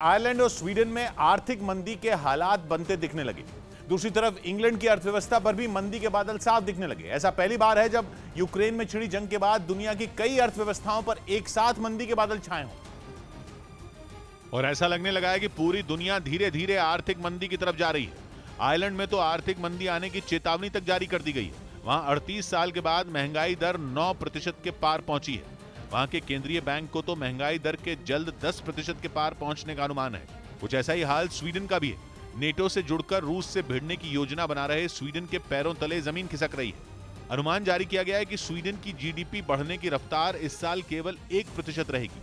Ireland और Sweden में आर्थिक मंदी के हालात बनते दिखने लगे। दूसरी तरफ इंग्लैंड की अर्थव्यवस्था पर भी मंदी के बादल साफ दिखने लगे। ऐसा पहली बार है जब यूक्रेन में छिड़ी जंग के बाद दुनिया की कई अर्थव्यवस्थाओं पर एक साथ मंदी के बादल छाए हों। और ऐसा लगने लगा है कि पूरी दुनिया धीरे धीरे आर्थिक मंदी की तरफ जा रही है। आयरलैंड में तो आर्थिक मंदी आने की चेतावनी तक जारी कर दी गई है। वहां 38 साल के बाद महंगाई दर 9% के पार पहुंची है। वहां के केंद्रीय बैंक को तो महंगाई दर के जल्द 10% के पार पहुंचने का अनुमान है। कुछ ऐसा ही हाल स्वीडन का भी है। नेटो से जुड़कर रूस से भिड़ने की योजना बना रहे स्वीडन के पैरों तले जमीन खिसक रही है। अनुमान जारी किया गया है कि स्वीडन की जीडीपी बढ़ने की रफ्तार इस साल केवल 1% रहेगी,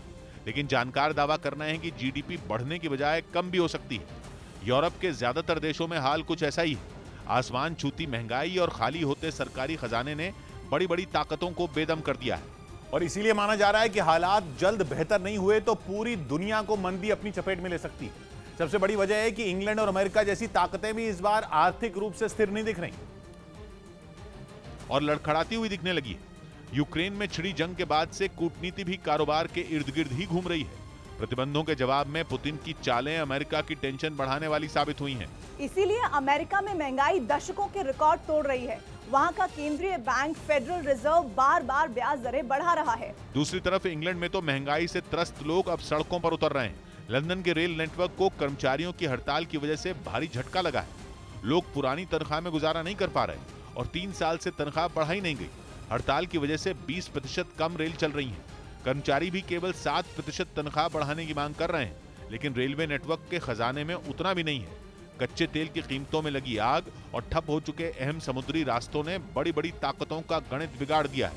लेकिन जानकार दावा करना है कि जीडीपी बढ़ने की बजाय कम भी हो सकती है। यूरोप के ज्यादातर देशों में हाल कुछ ऐसा ही है। आसमान छूती महंगाई और खाली होते सरकारी खजाने ने बड़ी बड़ी ताकतों को बेदम कर दिया है। और इसीलिए माना जा रहा है कि हालात जल्द बेहतर नहीं हुए तो पूरी दुनिया को मंदी अपनी चपेट में ले सकती है। सबसे बड़ी वजह है कि इंग्लैंड और अमेरिका जैसी ताकतें भी इस बार आर्थिक रूप से स्थिर नहीं दिख रही और लड़खड़ाती हुई दिखने लगी है। यूक्रेन में छिड़ी जंग के बाद से कूटनीति भी कारोबार के इर्द गिर्द ही घूम रही है। प्रतिबंधों के जवाब में पुतिन की चालें अमेरिका की टेंशन बढ़ाने वाली साबित हुई हैं। इसीलिए अमेरिका में महंगाई दशकों के रिकॉर्ड तोड़ रही है। वहां का केंद्रीय बैंक फेडरल रिजर्व बार-बार ब्याज दरें बढ़ा रहा है। दूसरी तरफ इंग्लैंड में तो महंगाई से त्रस्त लोग अब सड़कों पर उतर रहे हैं। लंदन के रेल नेटवर्क को कर्मचारियों की हड़ताल की वजह से भारी झटका लगा है। लोग पुरानी तनख्वाह में गुजारा नहीं कर पा रहे और 3 साल से तनख्वाह बढ़ाई नहीं गई। हड़ताल की वजह से 20% कम रेल चल रही है। कर्मचारी भी केवल 7% तनख्वाह बढ़ाने की मांग कर रहे हैं, लेकिन रेलवे नेटवर्क के खजाने में उतना भी नहीं है। कच्चे तेल की कीमतों में लगी आग और ठप हो चुके अहम समुद्री रास्तों ने बड़ी बड़ी ताकतों का गणित बिगाड़ दिया है।